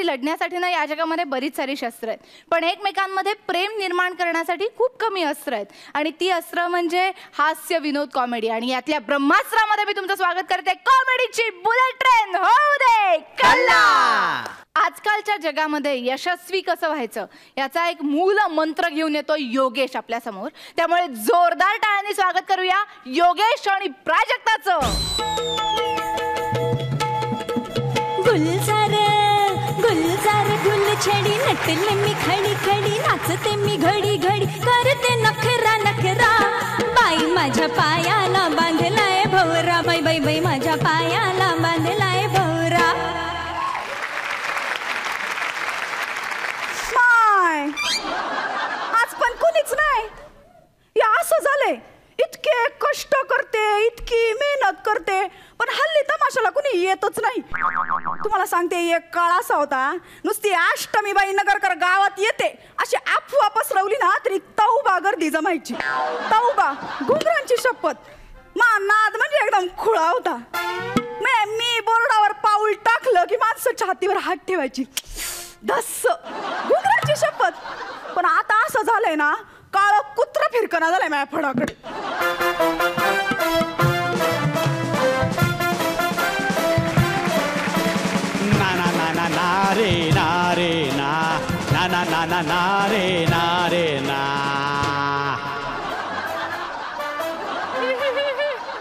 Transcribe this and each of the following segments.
लढण्यासाठी ना या जगामध्ये बरीच सारी शस्त्र आहेत, पण एकमेकांमध्ये प्रेम निर्माण करण्यासाठी खूप कमी अस्त्र आहेत आणि ती अस्त्र म्हणजे हास्य विनोद कॉमेडी. आणि यातल्या ब्रह्मास्त्रामध्ये मी तुमचं स्वागत करते. कॉमेडीची बुलेट ट्रेन होऊ दे कल्ला. आजकालच्या जगामध्ये यशस्वी कसं व्हायचं याचा एक मूल मंत्र घेऊन येतो योगेश आपल्या समोर. त्यामुळे जोरदार टाळ्यांनी स्वागत करूया योगेश आणि प्राजक्ताचं. गुलजार गुलजार गुलछडी नटले मी खडी खडी नाचते मी घडी घडी करते नखरा नखरा बाई माझ्या पायाला बांधलाय भवरा बाई बाई बाई माझ्या पायाला बांधलाय भवरा. आज पण कोणीच नाही. या असं झालंय, इतके कष्ट करते इतकी मेहनत करते पण हल्ली तमाशाला कुणी येतच नाही. तुम्हाला सांगते एक काळ असा होता नुसती अष्टमीबाई नगरकर गावात येते अशी अफवा पसरवली ना तरी तौबा गर्दी जमायची. तौबा घुंगरांची शपथ. मा नाद म्हणजे एकदम खुळा होता. मी बोर्डावर पाऊल टाकलं की माणसं छातीवर हात ठेवायची. धस्स घुंगरांची शपथ. पण आता असं झालंय ना काळ कुत्र फिरकना झालंय माझ्या फडाकडे. ना ना ना ना ना रे ना रे ना ना ना ना ना ना रे ना रे ना.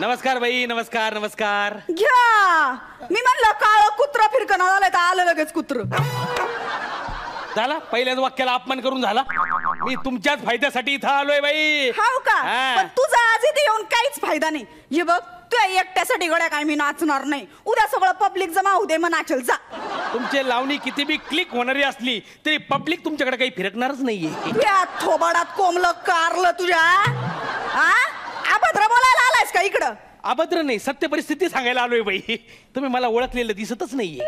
नमस्कार बाई, नमस्कार नमस्कार. घ्या मी म्हणलं काळ कुत्र फिरकना झालंय तर आलं लगेच कुत्र. झाला पहिल्याच वाक्याला अपमान करून झाला. मी तुमच्याच फायद्यासाठी इथं आलोय बाई. हाव का? पण तुझा आज इथे येऊन काहीच फायदा नाही. हे बघ तू एकट्यासाठी गड्या काय मी नाचणार नाही. उद्या सगळं पब्लिक जमा होऊ दे मग नाचल जा. तुमचे लावणी किती बी क्लिक होणारी असली तरी पब्लिक तुमच्याकडे काही फिरकणारच नाहीये. तुझ्या थोबाडात कोंबलं कारलं तुझ्या. अभद्र बोलायला आलायस का इकडं? अभद्र नाही, सत्य परिस्थिती सांगायला आलोय बाई. तुम्ही मला ओळखलेलं दिसतच नाहीये.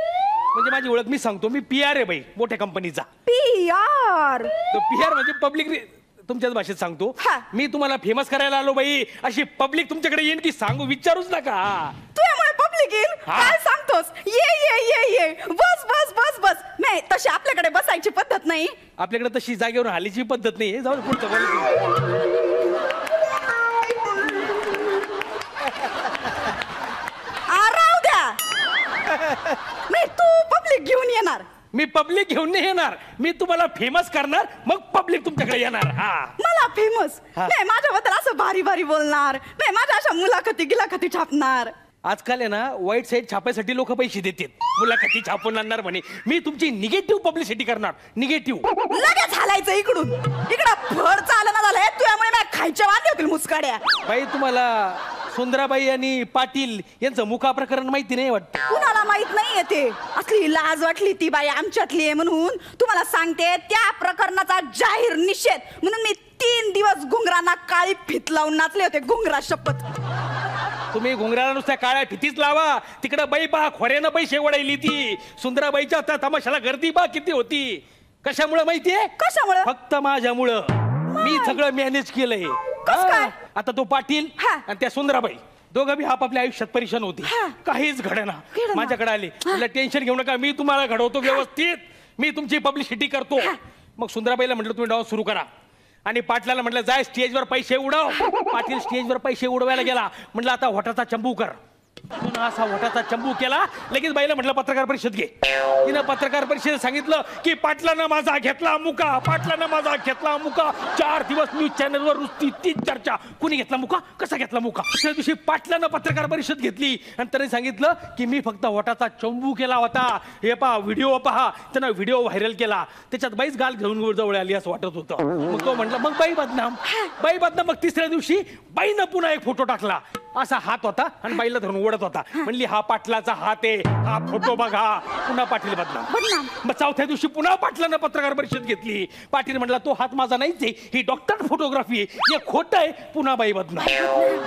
म्हणजे माझी ओळख मी सांगतो, मी PR आहे बाई मोठ्या कंपनीचा. PR म्हणजे पब्लिक. तुमच्याच भाषेत सांगतो मी तुम्हाला फेमस करायला आलो बाई. अशी पब्लिक तुमच्याकडे येईन की सांगू विचारूच नका. तुझ्यामुळे पब्लिक येईल काय सांगतोस? ये ये ये ये बस बस बस बस. नाही तशी आपल्याकडे बसायची पद्धत नाही. आपल्याकडे तशी जागेवर हालीची पद्धत नाही. जाऊ पुढचं राहू द्या. नाही तू पब्लिक घेऊन येणार. मी पब्लिक घेऊन नाही येणार. मी तुम्हाला फेमस करणार मग पब्लिक तुमच्याकडे येणार. मला फेमस नाही माझ्याबद्दल असं भारी भारी बोलणार नाही. माझ्या अशा मुलाखती गिलाखती छापणार. आजकाल आहे ना वाईट साईड छापायसाठी लोक पैसे देतात. मुलाखती छापून आणणार म्हणे. मी तुमची निगेटिव्ह पब्लिसिटी करणार. निगेटिव्ह लगेच हालायचं इकडून. इकडं फळ चालना झालंय तुझ्यामुळे मी खायच्या वांदे होतील मुसकाड्या. बाई तुम्हाला सुंदराबाई आणि पाटील यांचं मुका प्रकरण माहिती नाही वाटतं? कुणाला माहित नाहीये ते. असली लाज वाटली ती बाई आमच्यातली आहे म्हणून तुम्हाला सांगते. त्या प्रकरणाचा जाहीर निषेध म्हणून मी 3 दिवस घुंगरांना काळी फीत लावून नाचले होते. घुंगरा शपथ. तुम्ही घुंगराला नुसत्या काळ्या फितीच लावा. तिकडे बाई पहा खोऱ्यानं पैसे ओढायली ती. सुंदराबाईच्या त्या तमाशाला गर्दी पहा किती होती. कशामुळे माहितीये? कशामुळे? फक्त माझ्यामुळं. मी सगळं मॅनेज केलंय. आता तो पाटील आणि त्या सुंदराबाई दोघं बी आपापल्या आयुष्यात परेशान होती. काहीच घडना. माझ्याकडे आले. मला टेन्शन घेऊ नका, मी तुम्हाला घडवतो व्यवस्थित. मी तुमची पब्लिसिटी करतो. मग सुंदराबाईला म्हटलं तुम्ही डान्स सुरू करा आणि पाटलाला म्हटलं जाय स्टेजवर पैसे उडव. पाटील स्टेजवर पैसे उडवायला गेला. म्हटलं आता होटाचा चंबू कर. असा होटाचा चंबू केला. लगेच बाईला म्हटलं पत्रकार परिषद घे. तिनं पत्रकार परिषदेत सांगितलं की पाटलानं माझा घेतला मुका. पाटलानं माझा घेतला मुका. 4 दिवस न्यूज चॅनलवर नुसती तीच चर्चा. कुणी घेतला मुका, कसा घेतला मुका. त्या दिवशी पाटलानं पत्रकार परिषद घेतली आणि त्याने सांगितलं की मी फक्त होटाचा चंबू केला होता. हे पहा व्हिडिओ पहा. त्यानं व्हिडिओ व्हायरल केला. त्याच्यात बाईच गाल घेऊन जवळ आली असं वाटत होतं. मग तो म्हटलं मग बाई बदनाम. बाई बदनाम. मग 3ऱ्या दिवशी बाईनं पुन्हा एक फोटो टाकला. असा हात होता आणि बाईला धरून ओढत होता. म्हणली हा पाटलाचा हात आहे, हा फोटो बघा. पुन्हा पाटील बदनाम. मग 4थ्या दिवशी पुन्हा पाटलानं पत्रकार परिषद घेतली. पाटील म्हटला तो हात माझा नाहीच आहे, ही डॉक्टर फोटोग्राफी आहे, हे खोटं आहे. पुन्हा बाई बदनाम.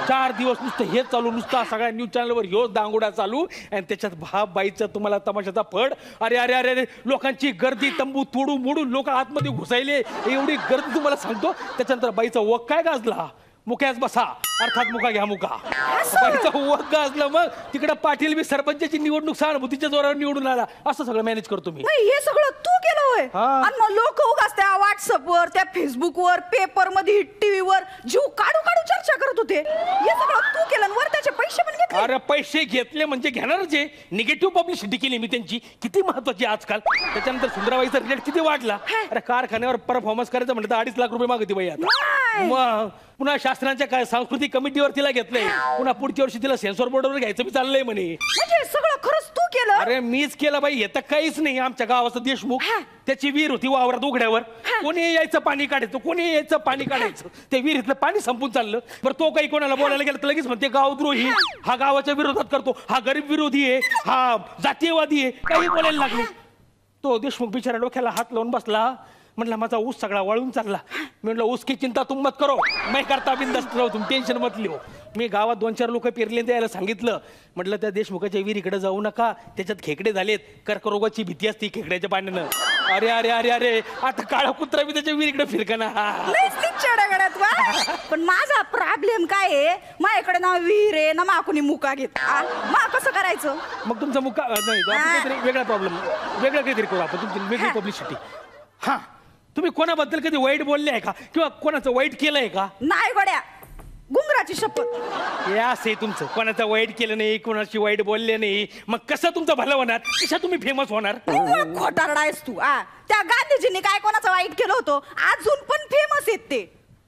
4 दिवस नुसतं हेच चालू. नुसता सगळ्या न्यूज चॅनलवर ह्योच दांगोडा चालू. आणि त्याच्यात बाईचा तुम्हाला तमाशाचा फड. अरे अरे अरे लोकांची गर्दी. तंबू तोडून मोडून लोक आतमध्ये घुसायले. एवढी गर्दी तुम्हाला सांगतो. त्याच्यानंतर बाईचा वक काय गाजला. मुक्याच बसा अर्थात मुका घ्या मुका बाईचं वग असलं मग तिकडे पाटील बी सरपंचाची निवडणूक सहानुभूतीच्या जोरावर निवडून आला असं सगळं मॅनेज करतो मी. हे सगळं तू केलं होय आणि मग लोक उगाच त्या व्हॉट्सअपवर त्या फेसबुकवर पेपर मध्ये टीव्हीवर जीव काढू काढू चर्चा करत होते. हे सगळं तू केलं वर त्याचे पैसे पण घेतले. अरे पैसे घेतले म्हणजे घेणारच आहे. निगेटिव्ह पब्लिसिटी केली मी त्यांची किती महत्वाची आजकाल. त्याच्यानंतर सुंदराबाईचा रेट किती वाढला. अरे कारखान्यावर परफॉर्मन्स करायचं म्हणलं तर 2.5 लाख रुपये मागते बाई आता. मग पुन्हा शास्त्रांच्या काय सांस्कृतिक कमिटीवर तिला घेतलंय. पुन्हा पुढच्या वर्षी तिला सेन्सॉर बोर्डवर घ्यायचं बी चाललंय म्हणे. म्हणजे सगळं खरंच तू केलं. अरे मीच केलं बाई. येतं काहीच नाही. आमच्या गावाचा देशमुख त्याची विहीर होती वावरात उघड्यावर. कोणी यायचं पाणी काढायचं कोणी यायचं पाणी काढायचं. ते विहिरीतलं पाणी संपून चाललं. बरं तो काही कोणाला बोलायला गेला तर लगेच म्हणते गावद्रोही हा गावाच्या विरोधात करतो हा गरीब विरोधी आहे हा जातीयवादी आहे काही बोलायला लागले. तो देशमुख बिचारा डोक्याला हात लावून बसला. म्हटलं माझा ऊस सगळा वळून चालला. मी म्हटलं ऊस की चिंता तुम मत करो मैं करता बिंदास्त राहू तुम टेन्शन मत लिहो. मी गावात 2-4 लोक पेरले द्यायला सांगितलं. म्हटलं त्या देशमुखाच्या विहिरीकडे जाऊ नका त्याच्यात खेकडे झालेत कर्करोगाची भीती असते खेकड्याच्या पाण्यानं. अरे अरे अरे अरे आता काळा कुत्रा बी त्याच्या विहिरीकडे फिरकना. पण माझा प्रॉब्लेम काय आहे माझ्याकडे ना विहीर आहे ना मा कोणी मुका घेत. मग कसं करायचं. मग तुमचा मुका नाही काहीतरी वेगळा प्रॉब्लेम वेगळं काहीतरी करू आपण तुमची वेगळी पब्लिसिटी. हा तुम्ही कोणाबद्दल कधी वाईट बोलले आहे का किंवा कोणाचं वाईट केलंय का. नाही गड्या गुंगराची शपथ. हे असं तुमचं कोणाचं वाईट केलं नाही कोणाची वाईट बोलले नाही मग कसं तुमचं भलं होणार कशा तुम्ही फेमस होणार. खोटारडा आहेस तू. त्या गांधीजींनी काय कोणाचं वाईट केलं होतं अजून पण फेमस आहेत ते.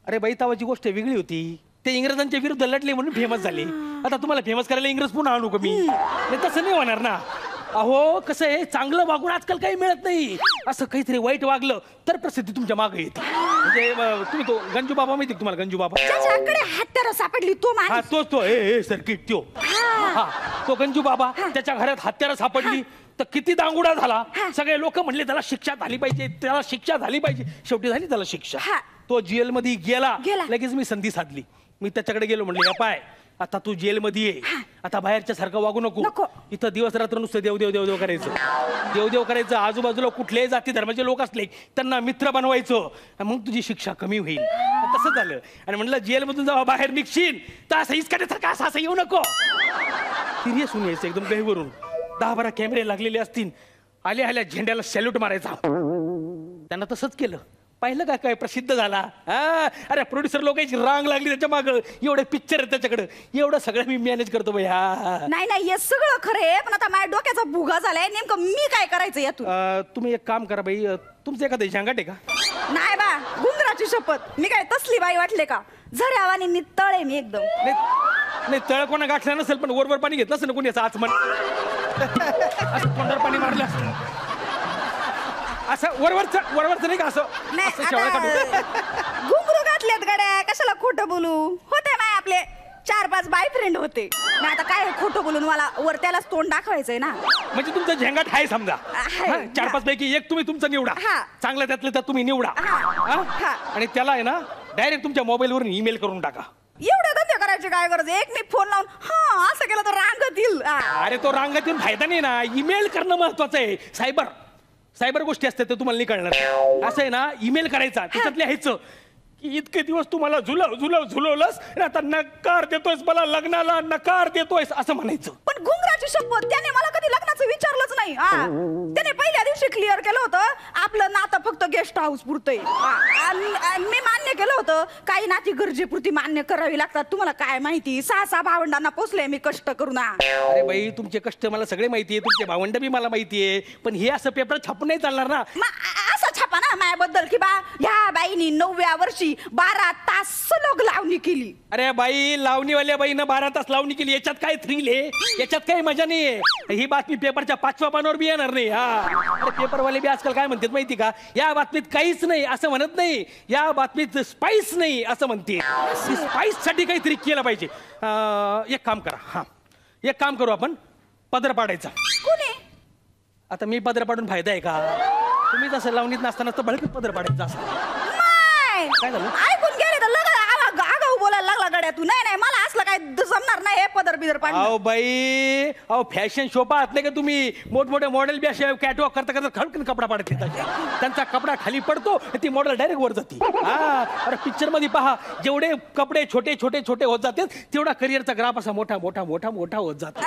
अरे बाई तावाची गोष्ट वेगळी होती. ते इंग्रजांच्या विरुद्ध लढले म्हणून फेमस झाले. आता तुम्हाला फेमस करायला इंग्रज पुन्हा आणू का मी. तसं नाही होणार ना. अहो कसं आहे चांगलं वागून आजकाल काही मिळत नाही. असं काहीतरी वाईट वागलं तर प्रसिद्धी तुमच्या मागे येते. म्हणजे तुम्ही तो गंजू बाबा माहिती तुम्हाला गंजू बाबा त्याच्याकडे हत्यारं सापडली तो हा तोच तो सर्किट तो हा तो गंजू बाबा त्याच्या घरात हत्यारं सापडली तर किती दांगुडा झाला. सगळे लोक म्हणले त्याला शिक्षा झाली पाहिजे त्याला शिक्षा झाली पाहिजे. शेवटी झाली त्याला शिक्षा. तो जेल मध्ये गेला. लगेच मी संधी साधली. मी त्याच्याकडे गेलो म्हणले या पाय आता तू जेलमध्ये ये आता बाहेरच्या सारखं वागू नको. इथं दिवस रात्र नुसतं देव देव देव देव करायचं देव देव करायचं. आजूबाजूला कुठल्याही जाती धर्माचे लोक असले त्यांना मित्र बनवायचं मग तुझी शिक्षा कमी होईल. तसं झालं आणि म्हणलं जेलमधून जेव्हा बाहेर निघशील तर असं इसकाड्यासारखं असं येऊ नको. सिरियस होऊन यायचं एकदम गहीवरून. 10-12 कॅमेरे लागलेले असतील. आल्या आल्या झेंड्याला सॅल्यूट मारायचा. त्यांना तसंच केलं. पाहिलं का काय प्रसिद्ध झाला. अरे प्रोड्युसर लोकांची रांग लागली त्याच्या मागं. एवढे पिक्चर आहेत त्याच्याकडे. एवढं सगळं मी मॅनेज करतो बाई. नाही नाही हे सगळं खरं आहे पण आता माझ्या डोक्याचा भुगा झालाय नेमकं मी काय करायचं यातून. तुम्ही एक काम करा बाई तुमचं एखादं झंगाट आहे का. नाही बा गुंगराची शपथ मी काय तसली बाई वाटले का. झऱ्यावानी नितळ आहे मी एकदम. नाही तळ कोणा गाठला नसेल पण वरवर पाणी घेतलं असेल ना कोणी याचा आचमन असं तोंडावर पाणी मारलं असं वरवरचं नाही का असं घुंगरू घातलेत गड्या कशाला खोटं बोलू. होते माय आपले 4-5 बॉयफ्रेंड होते. नाही आता काय खोटं बोलून मला वर त्यालाच तोंड दाखवायचंय ना. म्हणजे तुमचं झेंगाट आहे समजा. 4-5 पैकी एक तुम्ही तुमचं निवडा. चांगलं त्यातलं तर तुम्ही निवडा आणि त्याला आहे ना डायरेक्ट तुमच्या मोबाईलवरून ईमेल करून टाका. एवढे धंदे करायचे काय गरज. एक मी फोन लावून हा असं केलं तर रांगत येईल. अरे तो रांगत येऊन फायदा नाही ना. ईमेल करणं महत्वाचं आहे. सायबर गोष्टी असतात ते तुम्हाला नाही कळणार. असं आहे ना ईमेल करायचा त्याच्यात लिहायचं की इतके दिवस तुम्हाला झुलवलंस आता नकार देतोयस मला लग्नाला नकार देतोयस असं म्हणायचं. पण घुंगराची शपथ त्याने मला कधी लग्नाचं विचारलंच नाही. त्याने पहिल्या दिवशी क्लिअर केलं होतं आपलं नातं फक्त गेस्ट हाऊस पुरतंय. मी मान्य केलं होतं काही नाती गरजेपुरती मान्य करावी लागतात. तुम्हाला काय माहिती 6 भावंडांना पोचले मी कष्ट करून. अरे बाई तुमचे कष्ट मला सगळे माहितीये तुमचे भावंड बी मला माहितीये पण हे असं पेपर छापून नाही चालणार ना. असं छापा ना माझ्याबद्दल की बा ह्या बाईनी 9व्या वर्षी 12 तास सलग लावणी केली. अरे बाई लावणीवाल्या बाईनं 12 तास लावणी केली याच्यात काय थ्रिल आहे याच्यात काही मजा नाहीये. ही बातमी पेपरच्या 5व्या पानावर बी येणार नाही. अरे पेपरवाले बी आजकाल काय म्हणतात माहिती का या बातमीत काहीच नाही असं म्हणत नाही. या बातमीत स्पाइस नाही असं म्हणते. स्पाइस साठी काहीतरी केलं पाहिजे. एक काम करा एक काम करू आपण पदर पाडायचा. कोणी आता मी पदर पाडून फायदा आहे का. तुम्ही जसं लावणीत नसताना तर भडकत पदर पाडायचा असं काय झालं ऐकून गेले तर आगाऊ बोलायला लागला गड्या तू. नाही नाही मला असलं काय जमणार नाही हे पदर बिदर पाडणं. अहो बाई, अहो फॅशन शो पाहत नाही का तुम्ही? मोठमोठे मॉडेल बी असे कॅटवॉक करता करता खडकन कपडा पाडत येतात. त्यांचा कपडा खाली पडतो, ती मॉडेल डायरेक्ट वर जाते. हा, अरे पिक्चर मध्ये पहा, जेवढे कपडे छोटे छोटे छोटे होत जाते तेवढा करिअरचा ग्राफ असा मोठा मोठा मोठा मोठा होत जातो.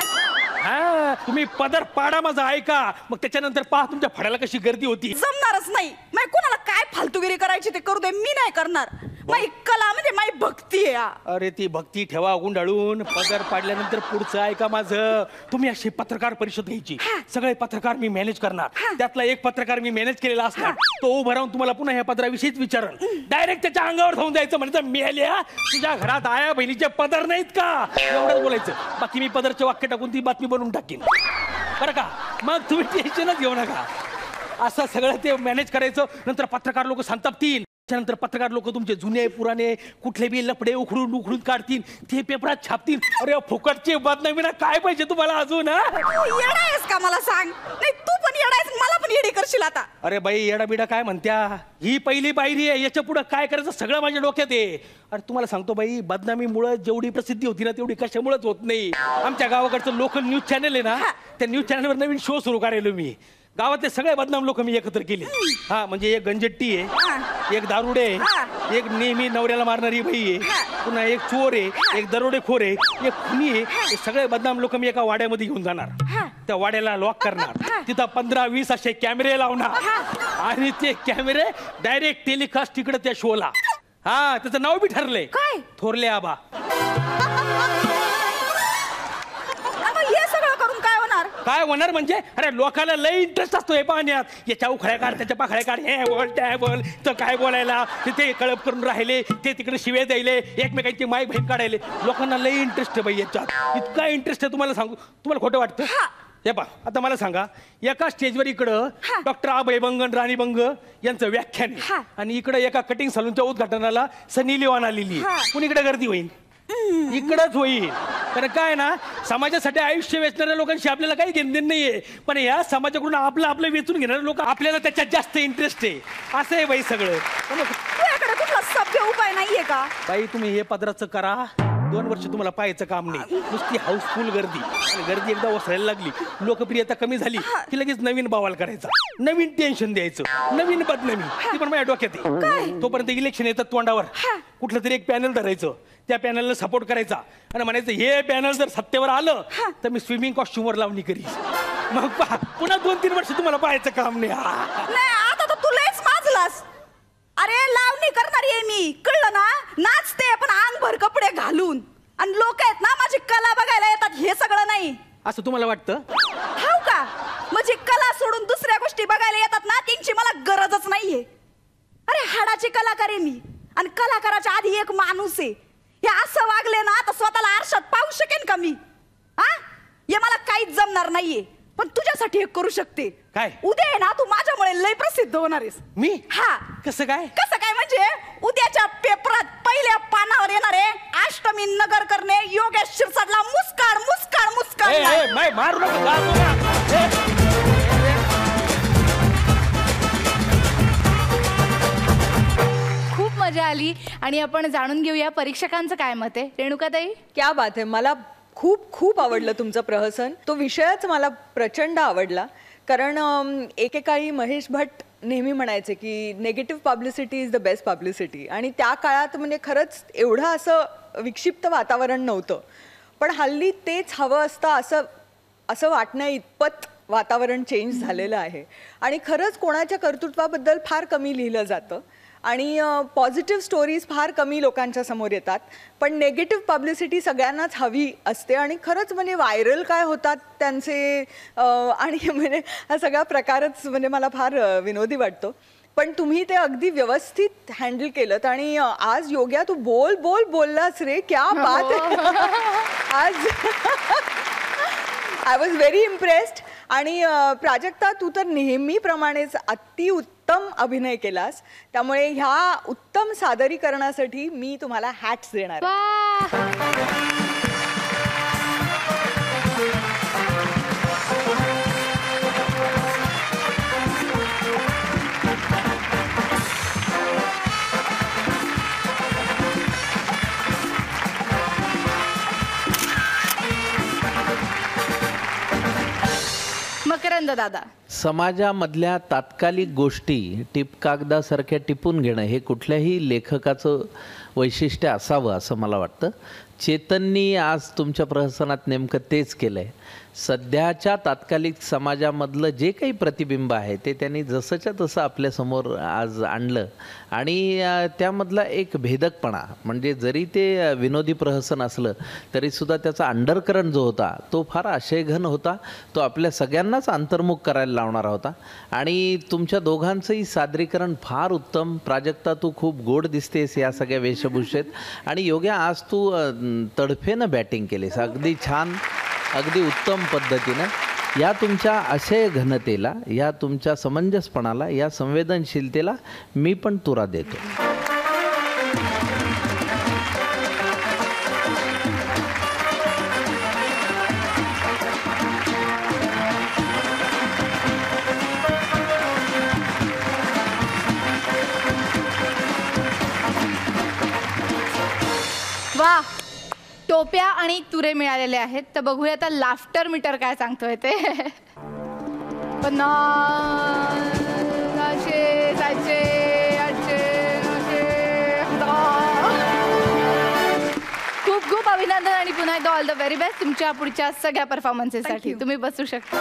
हा, तुम्ही पदर पाडा माझा ऐका, मग त्याच्यानंतर पहा तुमच्या फड्याला कशी गर्दी होती. जमणारच नाही. मग कोणाला काय फालतूगिरी करायची ते करू दे, मी नाही करणार. माझी कला म्हणजे माझी भक्ती आहे. अरे ती भक्ती ठेवा गुंडाळून. पदर पाडल्यानंतर पुढचं ऐका माझं. तुम्ही अशी पत्रकार परिषद घ्यायची, सगळे पत्रकार मी मॅनेज करणार. त्यातला एक पत्रकार मी मॅनेज केलेला असणार, तो उभा राहून तुम्हाला पुन्हा ह्या पदराविषयीच विचारण. डायरेक्ट त्याच्या अंगावर धावून जायचं, म्हणजे मेल्या तुझ्या घरात आया बहिणीचे पदर नाहीत का, एवढंच बोलायचं. बाकी मी पदरचे वाक्य टाकून ती बातमी बनवून टाकीन, बरं का? मग तुम्ही टेन्शनच घेऊ नका. असं सगळं ते मॅनेज करायचं. नंतर पत्रकार लोक संतापतील. त्यानंतर पत्रकार लोक तुमचे जुने पुराणे कुठले बी लपडे उखडून उखडून काढतील, ते पेपरात छापतील. अरे फुकटची बदनामी ना, काय पाहिजे तुम्हाला अजून? येडा आहेस का मला सांग? नाही तू पण येडा आहेस, मला पण येडी करशील आता. अरे बाई, येडा बिडा काय म्हणत्या? ही पहिली पायरी आहे, याच्या पुढे काय करायचं सगळं माझ्या डोक्यात आहे. अरे तुम्हाला सांगतो बाई, बदनामीमुळे जेवढी प्रसिद्धी होती ना तेवढी कशामुळेच होत नाही. आमच्या गावाकडचं लोकल न्यूज चॅनल आहे ना, त्या न्यूज चॅनलवर नवीन शो सुरू करायलो मी. गावातले सगळे बदनाम लोक मी एकत्र केले. हा, म्हणजे एक गंजट्टी आहे, एक दारुडे आहे, एक नेहमी नवऱ्याला मारणारी बाई आहे, पुन्हा एक चोर आहे, एक दरोडेखोर आहे, एक खुनी आहे. हे सगळे बदनाम लोक मी एका वाड्यामध्ये घेऊन जाणार. त्या वाड्याला लॉक करणार, तिथं 15-20 असे कॅमेरे लावणार आणि ते कॅमेरे डायरेक्ट टेलिकास्ट तिकडे त्या शोला. हा, त्याचं नाव बी ठरलंय, काय? थोरले आबा. काय होणार म्हणजे? अरे लोकांना लय इंटरेस्ट असतो हे पाहण्यात. याच्या उखळ्या काढ, त्याच्या पाखळ्या काढ, हे बोल त्या बोल, तर काय बोलायला ते कळप करून राहिले, ते तिकडे शिवे द्यायले, एकमेकांची माय बहीण काढायले. लोकांना लय इंटरेस्ट आहे बाई याच्यात, इतका इंटरेस्ट आहे तुम्हाला सांगू. तुम्हाला खोटं वाटतं? हे पहा, आता मला सांगा, एका स्टेजवर इकडं डॉक्टर अभय बंगन राणी बंग यांचं व्याख्यान आहे, आणि इकडे एका कटिंग सलूनच्या उद्घाटनाला सनी लिओन आलेली. कुणीकडे गर्दी होईल? इकडंच होईल. कारण काय ना, समाजासाठी आयुष्य वेचणाऱ्या लोकांशी आपल्याला काही घेणदेण नाहीये, पण या समाजाकडून आपलं आपलं वेचून घेणारे लोक आपल्याला त्याच्यात जास्त इंटरेस्ट आहे. असं आहे बाई सगळं. कुठला सभ्य उपाय नाहीये का बाई? तुम्ही हे पदराचं करा, 2 वर्ष तुम्हाला पाहायचं काम नाही. नुसती हाऊसफुल गर्दी. गर्दी एकदा ओसरायला लागली, लोकप्रियता कमी झाली की लगेच नवीन बवाल करायचा, नवीन टेन्शन द्यायचं, नवीन बदनामी. ती पण माझ्या डोक्यात आहे. तोपर्यंत इलेक्शन येतात तोंडावर, कुठलं तरी एक पॅनल धरायचं, त्या पॅनलला सपोर्ट करायचा आणि म्हणायचं हे पॅनल जर सत्तेवर आलं तर मी स्विमिंग कॉस्ट्युमवर लावणी करीन. मग पुन्हा 2-3 वर्ष तुम्हाला पाहायचं काम नाही. आता तर तू लयच माजलास. अरे लावणी करणारी आहे मी, कळलं ना? नाचते पण अंगभर कपडे घालून, आणि लोक आहेत ना माझी कला बघायला येतात, हे सगळं नाही. असं तुम्हाला वाटतं? हाव का? म्हणजे कला सोडून दुसऱ्या गोष्टी बघायला येतात ना, त्यांची मला गरजच नाहीये. अरे हाडाची कलाकार आहे मी, आणि कलाकाराच्या आधी एक माणूस आहे. हे असं वागले ना तर स्वतःला आरशात पाहू शकेन का मी? हे मला काहीच जमणार नाहीये, पण तुझ्यासाठी एक करू शकते. काय? उद्या आहे ना तू माझ्यामुळे लय प्रसिद्ध होणार आहेस. मी? हा. कसं काय? कसं काय म्हणजे उद्याच्या पेपरात पहिल्या पानावर येणार आहे, अष्टमी नगर करणे योगेश शिरसाटला मुस्कान मुस्कान मुस्कान. मारू नका. मजा आली. आणि आपण जाणून घेऊया परीक्षकांचं काय मत आहे. रेणुकाताई? क्या बात आहे. मला खूप खूप आवडलं तुमचं प्रहसन. तो विषयच मला प्रचंड आवडला. कारण एकेकाळी महेश भट्ट नेहमी म्हणायचे की negative publicity is the best publicity, आणि त्या काळात म्हणजे खरंच एवढं असं विक्षिप्त वातावरण नव्हतं. पण हल्ली तेच हवं असतं असं वाटण्या इतपत वातावरण चेंज झालेलं आहे. आणि खरंच कोणाच्या कर्तृत्वाबद्दल फार कमी लिहिलं जातं, आणि पॉझिटिव्ह स्टोरीज फार कमी लोकांच्या समोर येतात. पण नेगेटिव्ह पब्लिसिटी सगळ्यांनाच हवी असते, आणि खरंच म्हणजे व्हायरल काय होतात त्यांचे, आणि म्हणजे हा सगळा प्रकारच म्हणजे मला फार विनोदी वाटतो. पण तुम्ही ते अगदी व्यवस्थित हँडल केलं. आणि आज योग्या तू बोललास रे, क्या बात आहे. आज आय वॉज व्हेरी इम्प्रेस्ड. आणि प्राजक्ता, तू तर नेहमीप्रमाणेच अतिउत्तम अभिनय केलास, त्यामुळे ह्या उत्तम सादरीकरणासाठी मी तुम्हाला हॅट्स देणार. आनंद दादा. समाजामधल्या तात्कालिक गोष्टी टिपकागदासारख्या टिपून घेणं हे कुठल्याही लेखकाचं वैशिष्ट्य असावं असं मला वाटतं. चेतननी आज तुमच्या प्रहसनात नेमकं तेच केलं आहे. सध्याच्या तात्कालिक समाजामधलं जे काही प्रतिबिंब आहे ते त्यांनी जसंच्या तसं आपल्यासमोर आज आणलं आणि त्यामधला एक भेदकपणा म्हणजे जरी ते विनोदी प्रहसन असलं तरीसुद्धा त्याचा अंडरकरंट जो होता तो फार आशयघन होता. तो आपल्या सगळ्यांनाच अंतर्मुख करायला लावणारा होता आणि तुमच्या दोघांचंही सादरीकरण फार उत्तम. प्राजक्ता तू खूप गोड दिसतेस या सगळ्या वेशभूषेत आणि योग्य आज तू तडफेनं बॅटिंग केलीस अगदी छान अगदी उत्तम पद्धतीनं. या तुमच्या आशय घनतेला या तुमच्या समंजसपणाला या संवेदनशीलतेला मी पण तुरा देतो. वा, टोप्या आणि तुरे मिळालेले आहेत. तर बघूया आता लाफ्टर मीटर काय सांगतोय ते. 50, 900, 700, 800, 900. खूप खूप अभिनंदन आणि पुन्हा एकदा ऑल द व्हेरी बेस्ट तुमच्या पुढच्या सगळ्या परफॉर्मन्सेससाठी. तुम्ही बसू शकता.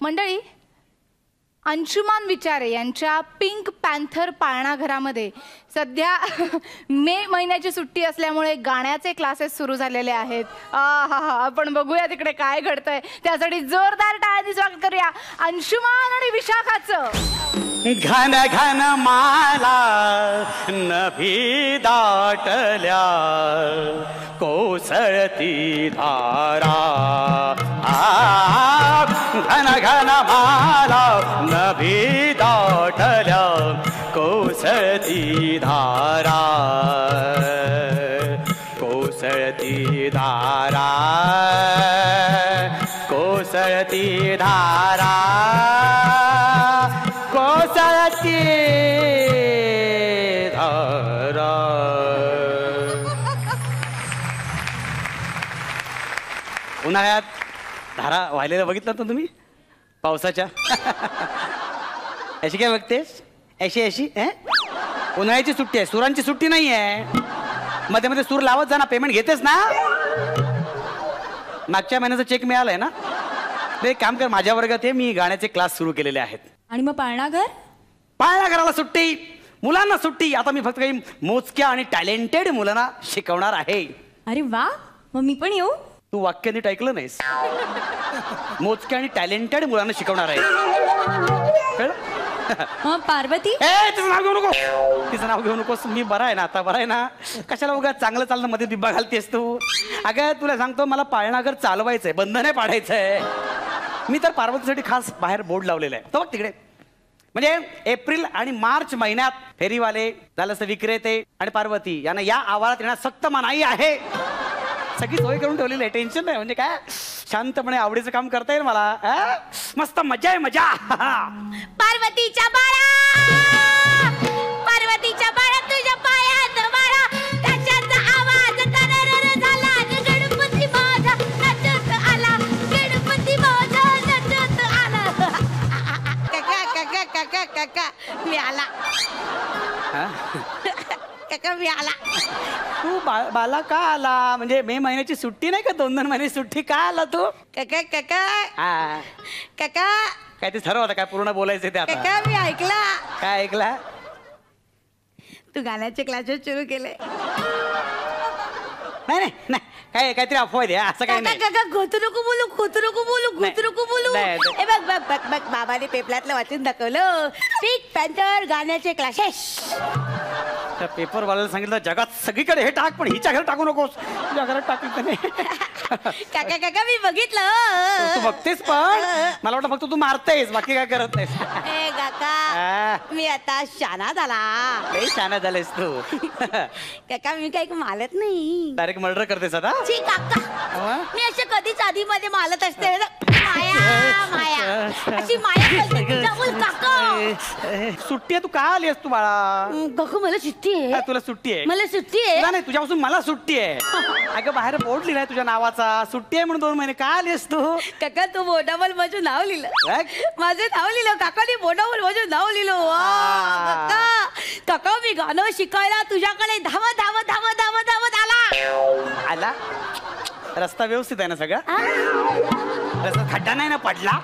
मंडळी, अंशुमान विचारे यांच्या पिंक पॅन्थर पाळणाघरामध्ये सध्या मे महिन्याची सुट्टी असल्यामुळे गाण्याचे क्लासेस सुरू झालेले आहेत. आपण बघूया तिकडे काय घडतंय. त्यासाठी जोरदार टाळ्यांनी स्वागत करूया अंशुमान आणि विशाखाचं. घन घन माला नभी दाटल्या कोसळती धारा. घन घन माला नभी दाटल्या कोसळती धारा. कोसळती धारा कोसळती धारा कोसळती धारा. उन्हाळ्यात धारा वाहिलेलं बघितलं तर तुम्ही पावसाच्या. अशी काय बघतेस अशी अशी उन्हाळ्याची सुट्टी आहे सुरांची सुट्टी नाही आहे. मध्ये मध्ये सूर लावत जा ना. पेमेंट घेतेस ना. मागच्या महिन्याचा चेक मिळालाय ना. एक काम कर माझ्या वर्गात हे मी गाण्याचे क्लास सुरू केलेले आहेत. आणि मग पाळणाघर पाळणाघराला सुट्टी मुलांना सुट्टी. आता मी फक्त काही मोजक्या आणि टॅलेंटेड मुलांना शिकवणार आहे. अरे वा, मग मी पण येऊ. तू वाक्य नीट ऐकलं नाहीस. मोजक्या आणि टॅलेंटेड मुलांना शिकवणार आहे. मग पार्वती तिचं नाव घेऊ नको. तिचं नाव घेऊ नकोस. मी बरा आहे ना आता. बरा आहे ना. कशाला उगाच चांगलं चाललं मध्ये बिब्बा घालतेस तू. अगं तुला सांगतो मला पाळणाघर चालवायचंय बंद नाही पाडायचंय. मी तर पार्वतीसाठी खास बाहेर बोर्ड लावलेला आहे. तो बघ तिकडे. म्हणजे एप्रिल आणि मार्च महिन्यात फेरीवाले झालं असं विक्रेते आणि पार्वती यांना या आवारात येण्यास सक्त मनाई आहे. सगळी सोय करून ठेवलेली आहे. टेन्शन नाही. म्हणजे काय शांतपणे आवडीचं काम करता येईल मला. मस्त मजा आहे मजा. पार्वतीच्या बाळा पार्वतीच्या बाळा तुझ्या पायात बाळा कशाचा आवाज तररर झाला. गणपती माझा नटत आला. गणपती माझा नटत आला. काका काका काका काका मी आला. काका मी आला. तू बाला का आला. म्हणजे मे महिन्याची सुट्टी नाही का. 2-2 महिने सुट्टी का आला तू. काका काका काका काय ते ठरव होतं काय पूर्ण बोलायचं ते आता. काका मी ऐकला. काय ऐकला. तू गाण्याचे क्लासेस सुरू केले. नाही नाही नाही काय काहीतरी अफवा आहे असं काही नाही. काका खोतू नको बोलू खोतू नको बोलू खोतू नको बोलू. नाही. ए बघ बघ बघ बघ बाबाने पेपरातलं वाचून दाखवलं. पिंक पॅन्थर गाण्याचे क्लासेस. त्या पेपर वाल्याला सांगितलं जगात सगळीकडे हे टाक पण हिच्या घरात टाकू नकोस. तुझ्या घरात टाकलं नाही. काका काका मी बघितलं. तू बघतेस पण मला वाटतं फक्त तू मारतेस बाकी काय करत नाहीस. ए काका मी आता शाना झाला. लई शाना झालेस तू. काका मी काही मालत नाही. डायरेक्ट मर्डर करतेस आता. काका मी असे कधीच आधी मध्ये मालत असते. माया अशी माया करते तुझा बोल काका. सुट्टी आहे, तू का आली तू बाळा? काका मला सुट्टी आहे. हा, तुला सुट्टी आहे? मला सुट्टी आहे. नाही, तुझ्यापासून मला सुट्टी आहे. अगं बाहेर बोर्ड लिहिलाय तुझ्या नावाचा, सुट्टी आहे म्हणून 2 महिने का आलीस तू? काका तू बोटावर माझं नाव लिहिलं. काय? माझं नाव लिहिलं काकाने बोटावर माझं नाव लिहिलं. काका काका मी गाणं शिकायला तुझ्याकडे धावत धावत धावत धावत धावत आला. आला? रस्ता व्यवस्थित आहे ना सगळा? रस्ता खड्डा नाही ना पडला?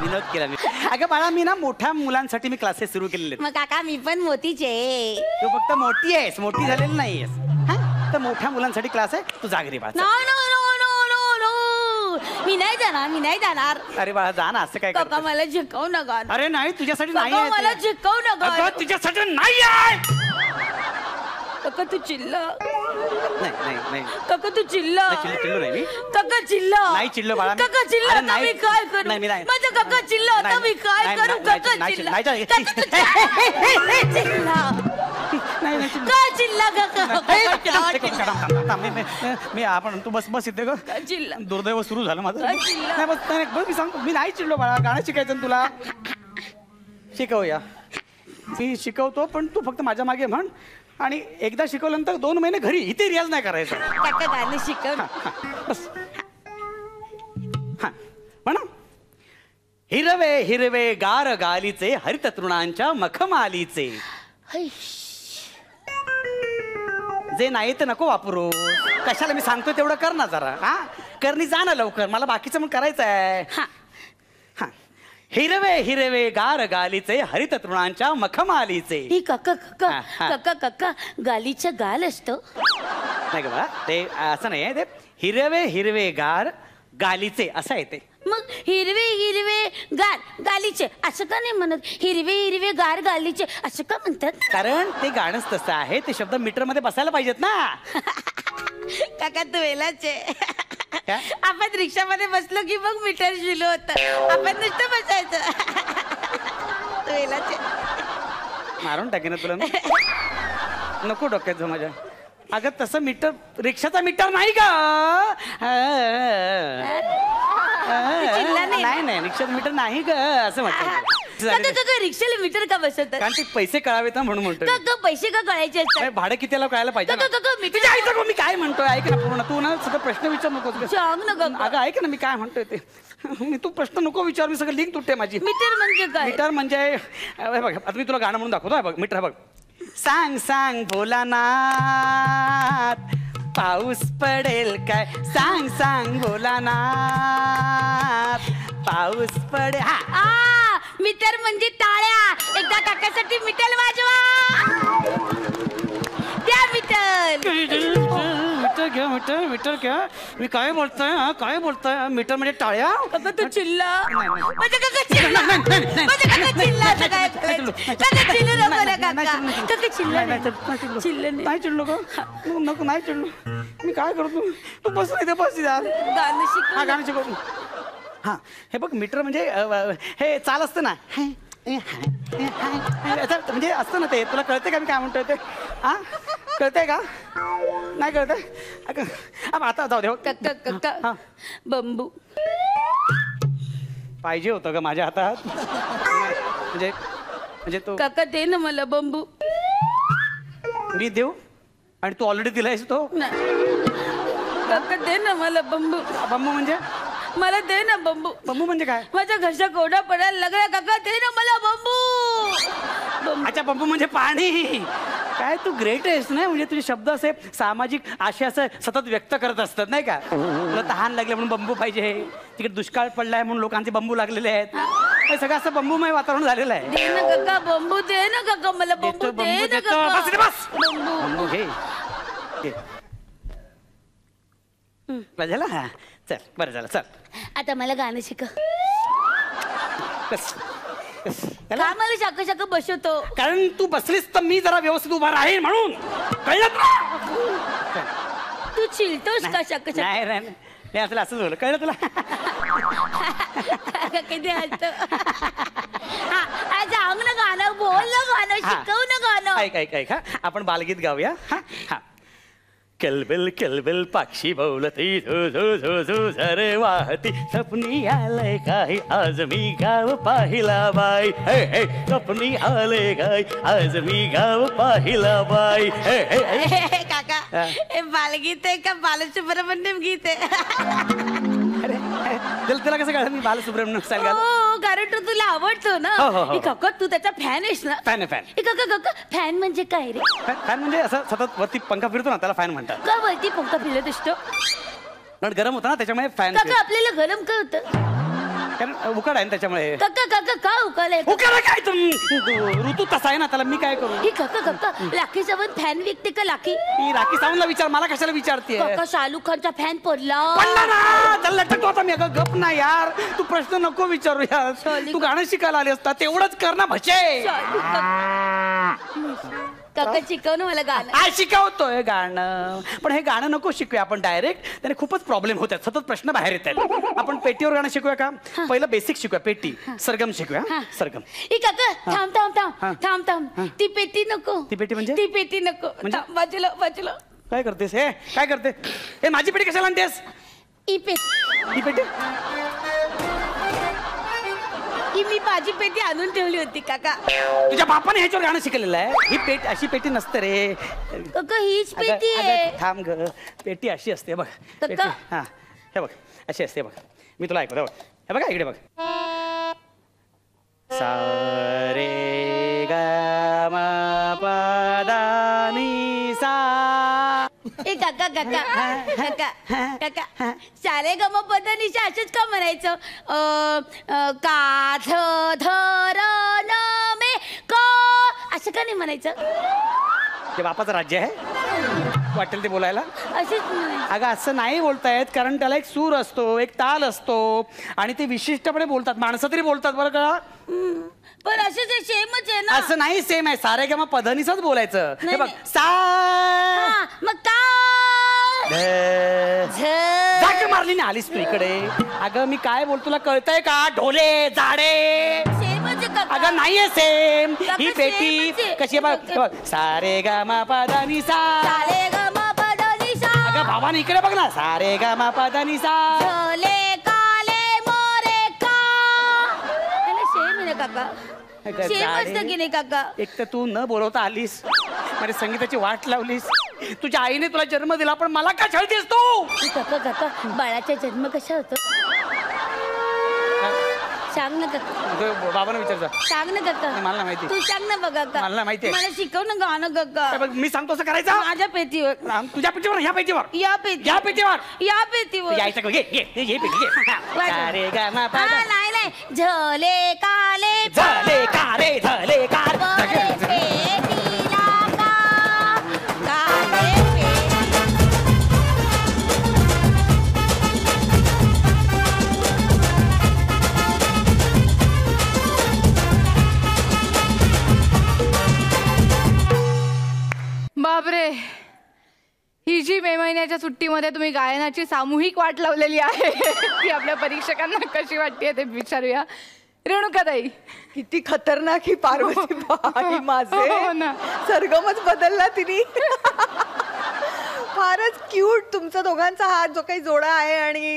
विनोद केला मी. अगं बाळा, मी ना मोठ्या मुलांसाठी मी क्लासेस सुरू केलेले आहेत. मग काका मी पण मोतीचे. तू फक्त मोठी आहेस, मोठी झालेली नाहीयेस. हा, तर मोठ्या मुलांसाठी क्लास आहे, तू जागरी बाळा. No no no no no no मी नाही जाणार, मी नाही जाणार. अरे बाळा जा ना, असं काय काका करतोस? मला शिकव ना गाणं. अरे नाही, तुझ्यासाठी नाही काका आहे मला ते. शिकव ना अगं, गाणं. तुझ्यासाठी नाही आहे. काका तू चिल्ला. नाही नाही नाही काका तू चिल्ला. नाही, चिल्लो नाही मी. काका चिल्ला. नाही चिल्लो बाळा मी. काका चिल्ला अरे आता नाही. मी काय करू? नाही, मी नाही. माझा काका चिल्ला आता नाही, मी काय नाही, करू? नाही, काका नाही, चिल्ला. नाही, नाही, काका तू चिल्ला. नाही नाही चिल्लो. का चिल्ला काका? मी आपण तू बस बस इथे ग. का चिल्ला? दुर्दैव सुरू झालं माझं. काय चिल्ला? नाही बस नाही, बस मी सांगतो, मी नाही चिडलो बाळा. गाणं शिकायचं ना तुला? शिकवूया, मी शिकवतो, पण तू फक्त माझ्या मागे म्हण. आणि एकदा शिकवल्यानंतर 2 महिने घरी इथे रियाज नाही करायचा. काका गाणं शिकव ना. बस हा म्हणा. हिरवे हिरवे गार गालीचे हरित तृणांच्या मखमालीचे. जे नाही ते नको वापरू. कशाला मी सांगतो तेवढं कर ना जरा. हा करणी जा ना लवकर, मला बाकीचं पण करायचं आहे. हा हिरवे हिरवे गार गालीचे हरित तृणांच्या मखमालीचे. ही काका काका हा, हा. काका काका गालीचं गाल असतं. नाही का बाळा, ते असं नाही आहे. ते हिरवे हिरवे गार गालीचे असं आहे ते. मग हिरवे हिरवे गार गालीचे असं का नाही म्हणत? हिरवे हिरवे गार गालीचे असं का म्हणतात? कारण ते गाणंच तसं आहे. ते शब्द मीटर मध्ये बसायला पाहिजेत ना. काका तू वेलाचे. काय? आपण रिक्षामध्ये बसलो की मग मीटर शिलो होत. आपण नुसतं बसायचं. तू वेलाचे. मारून टाकेन तुला ना. नको डोक्यात जाऊ माझ्या. अगं तसं मीटर रिक्षाचा मीटर नाही का? चिल्ला नाही. नाही नाही रिक्षाचं मीटर नाही का असं म्हणतात. काका काका रिक्षाला मीटर का बसवतात? कारण ते पैसे कळावेत ना म्हणून म्हणतो. काका पैसे का कळायचे असतात? भाडं कितीला कळायला पाहिजे ना. काका काका मीटर तुझ्या ऐक ना, मी काय म्हणतोय ऐक ना पूर्ण. तू ना सगळं प्रश्न विचार नको. सांग ना काका. अगं ऐक ना मी काय म्हणतोय ते. मी तू प्रश्न नको विचार, मी सगळं लिंक तुटते माझी. मीटर म्हणजे काय? मीटर म्हणजे बघ आता मी तुला गाणं म्हणून दाखवतो. आहे बघ मीटर बघ. सांग सांग भोलानाथ पाऊस पडेल काय? सांग सांग भोलानाथ पाऊस पडेल. हा मीटर म्हणजे टाळ्या. एकदा काकासाठी मीटर वाजवा. द्या मीटर. मीटर घ्या मीटर मीटर घ्या. मी काय बोलतोय? हा काय बोलतोय? मीटर म्हणजे टाळ्या. काका तू चिल्ला. नाही, नाही. माझा काका चिल्ला. माझा काका चिल्ला. आता काय करायचं? काका चिल्लू नको ना काका. काका चिल्ला नाही. चिल्ला नाही. नाही चिडलो का? नको नाही चिडलो. मी काय करतो? तू बस इथे बस यार. गाणं शिकव. हा गाणं शिकवतो. हा हे बघ मीटर म्हणजे हे चाल असतं ना. म्हणजे असतं ना ते. तुला कळते का मी काय म्हणतोय ते? हा कळतंय का? नाही कळतंय? आता जाऊ दे. काका काका बंबू पाहिजे होतं का माझ्या हातात? म्हणजे म्हणजे तो काका दे ना मला बंबू. मी देऊ आणि तू ऑलरेडी दिलायस तो. नाही. काका दे ना मला बंबू. बंबू म्हणजे? मला दे ना बंबू. बंबू म्हणजे काय? माझ्या घरच्या कोरडा पडायला लागला. काका दे ना मला बंबू. अच्छा बंबू म्हणजे पाणी. काय तू ग्रेट आहेस ना. म्हणजे तुझे शब्द असे सामाजिक आशयाचं सतत व्यक्त करत असतात नाही का? तुला तहान लागले म्हणून बंबू पाहिजे. तिकडे दुष्काळ पडलाय म्हणून लोकांचे बंबू लागलेले आहेत. हे सगळं असं बंबूमय वातावरण झालेलं आहे. दे ना काका बंबू. दे ना काका मला बंबू. दे ना देतो. काका. बस रे बस. बंबू. बंबू घे. झालं हा चल बरं झालं चल. आता मला गाणं शिकव. बस बस. का मला शाका शाका बसवतो? कारण तू बसलीस तर मी जरा व्यवस्थित उभा राहील म्हणून. कळलं तुला? तू चिलतोस का शाका शाका? नाही नाही नाही असं असंच बोल. कळलं तुला? किती हसतो. सांग ना गाणं. बोल ना गाणं. शिकव ना गाणं. ऐक ऐक ऐक. हा आपण बालगीत गाऊया. हा हा किलबिल पाक्षी बोलती झो झो झो झो झरे वाहती सपनी आलंय काय आज मी गाव पाहिला बाई हे हे सपनी आलंय काय आज मी गाव पाहिला बाई हे हे काका हे बालगीत आहे का बालसुब्रमण्यम गीत आहे? तुला कसं कळलं मी बालसुब्रमण्यम स्टाईल घालतो? हो कारण तो तुला आवडतो ना. हो, हो, हो. हे काका तू त्याचा फॅन आहेस ना? फॅन आहे फॅन. हे काका काका फॅन म्हणजे काय रे? फॅन म्हणजे असं सतत वरती पंखा फिरतो ना त्याला फॅन म्हणतात. का वरती पंखा फिरत असतो? कारण गरम होतं ना त्याच्यामुळे फॅन. काका आपल्याला गरम का होतं? कारण उकाड आहे ना त्याच्यामुळे. काका काका का उकालाय? उकाड काय ऋतू तसा आहे ना त्याला मी काय करू? ही काका काका लाकी सावंत फॅन विकते का लाकी? ती राखी सावंतला विचार मला कशाला विचारते? काका शाहरुख खानचा फॅन पडला. पडला ना त्याला लटकतो आता मी. अगं गप ना यार तू प्रश्न नको विचारू यार. तू गाणं शिकायला आली असता तेवढंच कर ना भचे. काका शिकव ना मला गाणं. काय शिकवतोय गाणं? पण हे गाणं नको शिकूया आपण डायरेक्ट. त्याने खूपच प्रॉब्लेम होतात सतत प्रश्न बाहेर येत आहेत. आपण पेटीवर गाणं शिकूया का? पहिलं बेसिक शिकूया पेटी. सरगम शिकूया सरगम. ए काका थांब थांब थांब थांब थांब ती पेटी नको. ती पेटी म्हणजे? ती पेटी नको थांब, बाजूला बाजूला. काय करतेस हे? काय करते हे? माझी पेटी कशाला आणतेस? ही पेटी ही पेटी ही मी माझी पेटी आणून ठेवली होती काका. तुझ्या बापाने ह्याच्यावर गाणं शिकलेलं आहे. ही पेटी अशी पेटी नसते रे काका हीच अगं, पेटी अगं, आहे. थांब ग. पेटी अशी असते बघ. पेटी हा हे बघ अशी असते बघ. मी तुला ऐकतो हे बघा इकडे बघ. सा रे ग म प द नि सा. ए काका काका काका काका सारे गम पदनिशा असंच का म्हणायचं? का ध धर न मे क असं का नाही म्हणायचं? ते बापाचं राज्य आहे वाटेल ते बोलायला. असेच म्हणायचं. अगं असं नाही बोलतायत कारण त्याला एक सूर असतो एक ताल असतो आणि ते विशिष्टपणे बोलतात. माणसं तरी बोलतात बरं का. पण असंच सेमच आहे ना. असं नाही सेम आहे. सारे किंवा पधनीच बोलायचं. हे बघ सा हा, मग का जाके मारली ना आलीस तू इकडे. अगं मी काय बोल तुला कळतंय का? ढोले जाडे सेमच आहे काका. अगं नाहीये सेम. काका, ही पेटी सेमच आहे. कशी आहे बघ. बघ सारे ग म प द नि सा. सारे गम पदनिशा अगं भावाने इकडे बघ ना. सारे ग म प द नि सा. झोले काले मोरे का. सेम आहे ना काका. अगं, सेम जाडे. असतं की नाही काका? एक तर तू न बोलवता आलीस माझ्या संगीताची वाट लावलीस. तुझ्या आईने तुला जन्म दिला पण मला का छळतेस तू? काका काका बाळाचा जन्म कसा होतो सांग ना काका. बाबांना विचारता. सांग ना काका. मला नाही माहिती. तू सांग ना बघा काका. मला नाही माहिती. मला शिकव ना गाणं काका. बघ मी सांगतो असं करायचं. माझ्या पेटीवर. तुझ्या पेटीवर ह्या पेटीवर या पेटी या पेटीवर या पेटीवर. यायचं का? ये पेटी घे. सारे ग म प हा, द. नाही नाही झोले काले झाले का रे झाले का. मोरे पेटीला का. काले पेटी. बापरे ही जी मे महिन्याच्या सुट्टीमध्ये तुम्ही गायनाची सामूहिक वाट लावलेली आहे ती आपल्या परीक्षकांना कशी वाटते ते विचारूया. रेणुकाताई किती खतरनाक ही पार्वती बाई माझे. हो ना. सरगमच बदलला तिने. फारच क्यूट तुमचा दोघांचा हा जो काही जोडा आहे. आणि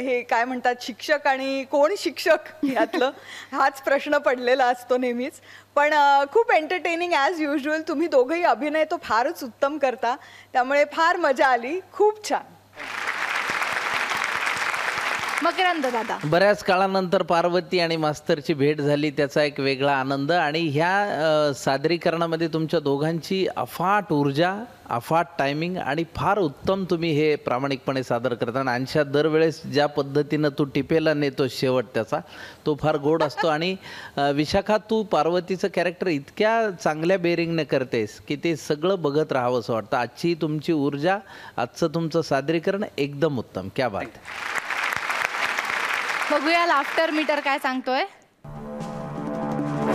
हे काय म्हणतात शिक्षक आणि कोण शिक्षक यातलं हाच प्रश्न पडलेला असतो नेहमीच. पण खूप एंटरटेनिंग ॲज युजल. तुम्ही दोघंही अभिनय तो फारच उत्तम करता त्यामुळे फार मजा आली. खूप छान. मकरंद दादा बऱ्याच काळानंतर पार्वती आणि मास्तरची भेट झाली त्याचा एक वेगळा आनंद. आणि ह्या सादरीकरणामध्ये तुमच्या दोघांची अफाट ऊर्जा अफाट टायमिंग आणि फार उत्तम तुम्ही हे प्रामाणिकपणे सादर करता. आणि अंशात दरवेळेस ज्या पद्धतीनं तू टिपेला नेतो शेवट त्याचा तो फार गोड असतो. आणि विशाखा तू पार्वतीचं कॅरेक्टर इतक्या चांगल्या बेरिंगने करतेस की ते सगळं बघत राहावं असं वाटतं. आजची तुमची ऊर्जा आजचं तुमचं सादरीकरण एकदम उत्तम. क्या बात. बघूया लाफ्टर मीटर काय सांगतोय.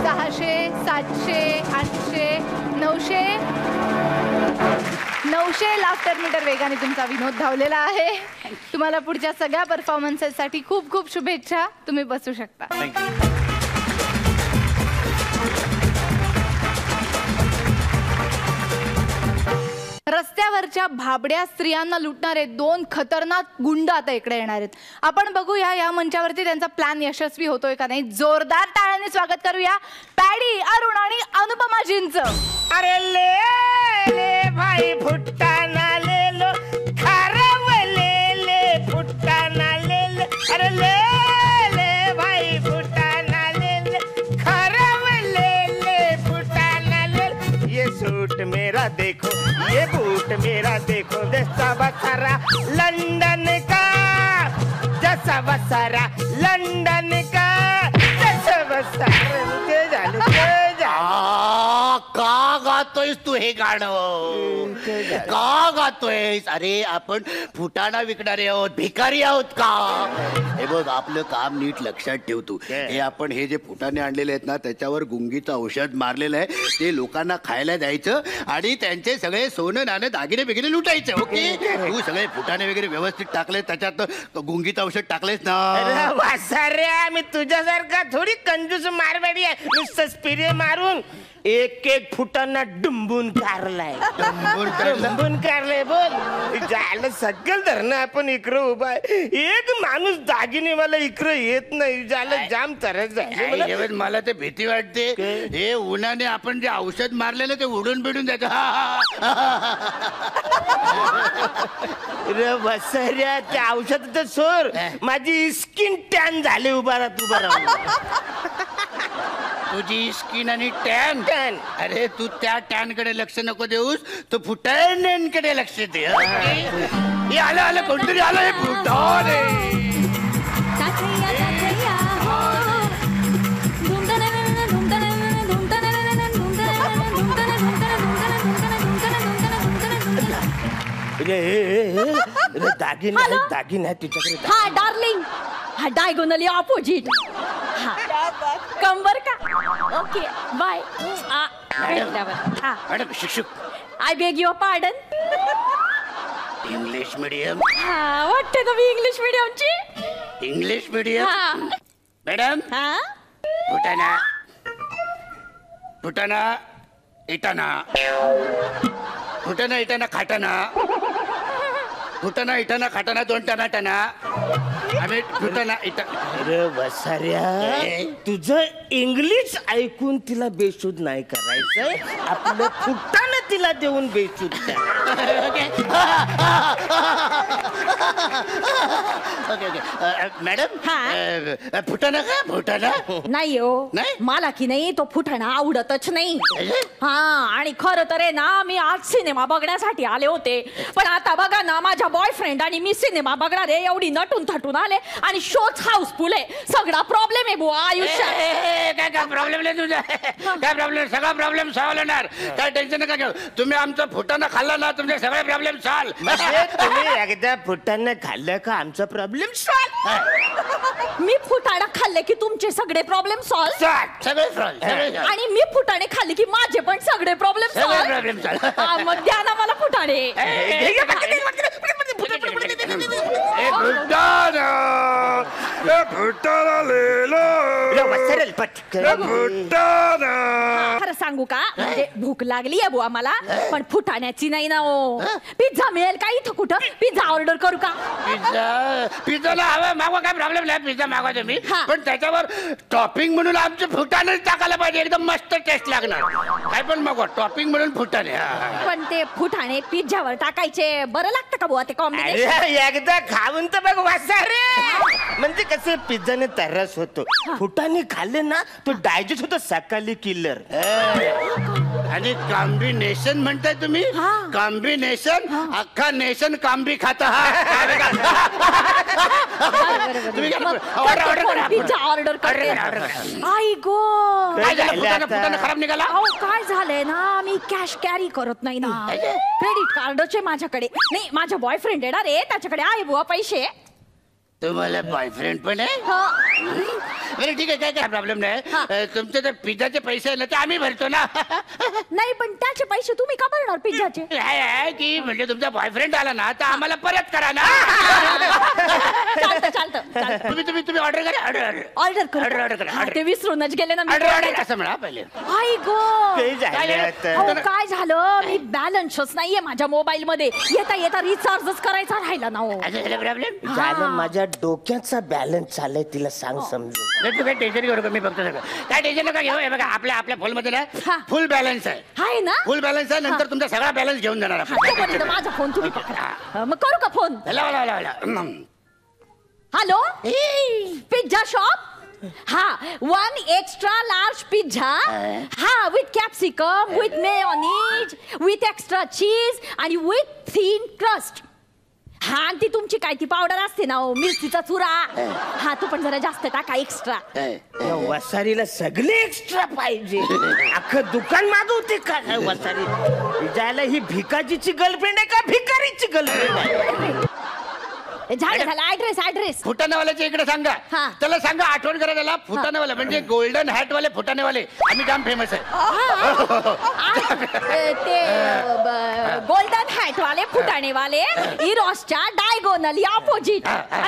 600 700 800 900 लाफ्टर मीटर वेगाने तुमचा विनोद धावलेला आहे. तुम्हाला पुढच्या सगळ्या परफॉर्मन्सेससाठी खूप खूप शुभेच्छा. तुम्ही बसू शकता. रस्त्यात रस्त्यावरच्या भाबड्या स्त्रियांना लुटणारे 2 खतरनाक गुंड आता इकडे येणार आहेत. आपण बघूया या मंचावरती त्यांचा प्लॅन यशस्वी होतोय का नाही. जोरदार टाळ्यांनी स्वागत करूया पॅडी, अरुण आणि अनुपमाजींचं. अरे ले ले भाई फुट्टाना ले लो, खराब ले ले फुट्टाना ले ले. अरे ले ले भाई फुट्टाना ले ले, खराब ले ले फुट्टाना ले ले. ये सूट मेरा देखो, ये बूट मेरा देखो, जैसा बसारा लंदन का, जैसा बसारा लंदन का, जैसा बसारा. ते झालं, ते झालं. का गातोयस तू हे गाणं? का गातोयस? अरे आपण फुटाणा विकणारे आहोत, भिकारी आहोत का? हे बघ, आपलं काम नीट लक्षात ठेव तू. हे आपण हे जे फुटाणे आणलेले आहेत ना, त्याच्यावर गुंगीचं औषध मारलेलं आहे, ते लोकांना खायला द्यायचं आणि त्यांचे सगळे सोनं नाणं दागिने बिगिने लुटायचे. ओके, तू सगळे फुटाणे वगैरे व्यवस्थित टाकले, त्याच्यात गुंगीचं औषध टाकलेस ना? अरे वासाऱ्या, मी तुझ्यासारखा थोडी कंजूस मारवाडी आहे. नुसतं स्पिरे मारून एक एक फुटांना डुंबून कारलाय. डुंबून कारलाय. बोल, जायला सगळं धरणं आपण इकडं उभा आहे. एक माणूस दागिने मला इकडं येत नाही. जायला जाम तरच झालं. मला ते भीती वाटते. हे उन्हाने आपण जे औषध मारलेलं ते उडून बिडून जायचं. रे वसऱ्या, त्या औषधाचं सोर, माझी स्किन टॅन झाले. उभा राहा. तुझी स्किन आणि टॅन. अरे तू त्या टॅन कडे लक्ष नको देऊस, तू फुटाण्यांकडे लक्ष दे. हे आलं आलं, कोणतरी आलं. हे फुटाणे. दागिने दागिने तुझ्याकडे. हा डार्लिंग, हा डायगोनली ऑपोजिट. कंबर का? Okay bye. मॅडम शिक्षक, I beg your pardon. English medium. हा, वाटते तुम्ही इंग्लिश मीडियमची. English medium. मॅडम, हा, फुटाणा फुटाणा इटाणा, फुटाणा इटाणा खाटाणा, फुटाणा इटाणा खाटाणा, 2 टना टना. आम्ही फुटाणा इटा. अरे वसाऱ्या, तुझं इंग्लिश ऐकून तिला बेशुद्ध नाही करायचंय. आपलं फुटाणं तिला देऊन बेशुद्ध. मॅडम, फुटाणा का? फुटाणा नाही हो, नाही? मला की नाही तो फुटाणा आवडतच नाही. हा, आणि खरं तर आहे ना, मी आज सिनेमा बघण्यासाठी आले होते, पण आता बघा ना, माझ्या बॉयफ्रेंड आणि मी सिनेमा बघणार आहे एवढी नटून थटून आले आणि शोच हाऊसफुल आहे. सगळा प्रॉब्लेम आहे बुवा आयुष्यात. काय प्रॉब्लेम नाही तुझा? काय प्रॉब्लेम? सगळा प्रॉब्लेम सॉल्व्ह होणार. काय टेन्शन नका घेऊ. तुम्ही आमचा फुटाणा खाल्ला ना, तुमचे सगळे प्रॉब्लेम सॉल्व्ह. तुम्ही एकदा फुटाणं खाल्लं का आमचा प्रॉब्लेम सॉल्व्ह. मी फुटाणा खाल्ले की तुमचे सगळे प्रॉब्लेम सॉल्व्ह. सगळे सॉल्व्ह. आणि मी फुटाणे खाल्ले की माझे पण सगळे प्रॉब्लेम सॉल्व्ह. Problem solve. मग द्या ना मला फुटाणे. खरं सांगू का, म्हणजे भूक लागली आहे बुवा मला, पण फुटाण्याची नाही ना हो. पिझ्झा मिळेल का इथं कुठं? पिझ्झा ऑर्डर करू का? पिझ्झाला हवा मागवा, काय प्रॉब्लेम नाही. पिझ्झा मागवा तुम्ही, पण त्याच्यावर टॉपिंग म्हणून आमचे फुटाणे टाकायला पाहिजे. एकदम मस्त टेस्ट लागणार. काय पण मागवा, टॉपिंग म्हणून फुटाणे. पण ते फुटाणे पिझ्झावर टाकायचे बरं लागतं का बुवा ते कॉम्बिनेशन? एकदा खाऊन तर बघ वासारे. म्हणजे कसं पिझ्झाने तरस होतो, फुटाणे खाल्ले ना तो डायजेस्ट होतो सकाळी किलर. आणि कॉम्बिनेशन म्हणताय तुम्ही? कॉम्बिनेशन, अख्खा नेशन कांबी खाता. पिझ्झा ऑर्डर करते. आई गो, फुटाणा खराब निघाला. काय झालंय ना, मी कॅश कॅरी करत नाही ना. क्रेडिट कार्डचे माझ्याकडे नाही. माझ्या बॉयफ्रेंड येणार आहे, त्याच्याकडे आहे बुवा पैसे. तुम्हाला बॉयफ्रेंड पण आहे? बरं ठीक आहे, काय प्रॉब्लेम नाही. तुमचे जर पिझ्झाचे पैसे आहे ना ते आम्ही भरतो ना. नाही पण त्याचे पैसे तुम्ही का भरणार पिझ्झाचे? आहे की म्हणजे तुमचा बॉयफ्रेंड आला ना तर आम्हाला परत करा ना. चालतं तुम्ही ऑर्डर करा. ऑर्डर करा. ते विसरूनच गेले ना मी. ऑर्डर असं म्हणा पहिले. आई गो काय काय झालं, मी बॅलन्सच नाहीये माझ्या मोबाईल मध्ये. येता रिचार्जच करायचा राहिला ना. प्रॉब्लेम झालं माझ्या डोक्याचा बॅलन्स चाललाय, तिला सांग समजून. तू काय टेन्शन घेऊ नका, मी बघतो सगळं. काय टेन्शन नका घेऊ. हे बघा आपल्या फोन मध्ये ना फुल बॅलन्स आहे ना. फुल बॅलन्स आहे. नंतर तुमचा सगळा बॅलन्स घेऊन जाणार आपण. माझा फोन तुम्ही पकडा. मग करू का फोन? Hello pizza shop. हा 1 एक्स्ट्रा लार्ज पिझ्झा. हा with capsicum, with mayonnaise, with extra cheese आणि विथ थिन क्रस्ट. हा आणि ती तुमची काय ती पावडर असते ना मिरचीचा चुरा. हा तू पण जरा जास्त टाका एक्स्ट्रा. वसारीला सगळे एक्स्ट्रा पाहिजे. अख्खं दुकान मागवते का काय वसारी? जायला ही भिकाजीची गर्लफ्रेंड आहे का भिकारीची गर्लफ्रेंड आहे? झालं ऍड्रेस फुटाणेवाल्याच्या इकडे सांगा. त्याला सांगा आठवण करा त्याला. फुटाणेवाला म्हणजे गोल्डन हॅट वाले फुटाणेवाले. आम्ही जाम फेमस आहे. ते गोल्डन हॅट वाले फुटाणेवाले इरोसच्या डायगोनली ऑपोजिट.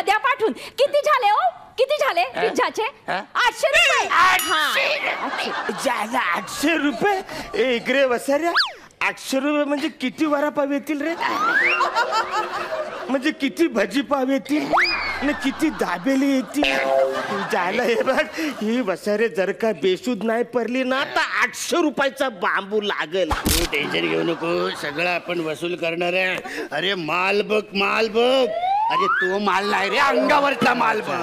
द्या पाठवून. किती झाले हो? किती झाले पिझ्झाचे? 800 रुपये. जायला 800 रुपये? इकडे वसाऱ्या 800 रुपये म्हणजे किती वडापाव येतील रे? म्हणजे किती भजीपाव येतील ना, किती दाबेली येतील? जायला हे बघ, ही वसारे जर का बेशुद्ध नाही पडली ना तर 800 रुपयाचा बांबू लागेल. टेन्शन घेऊ नको, सगळं आपण वसूल करणार आहे. अरे माल बघ. अरे तो माल नाही रे, अंगावरचा माल बघ.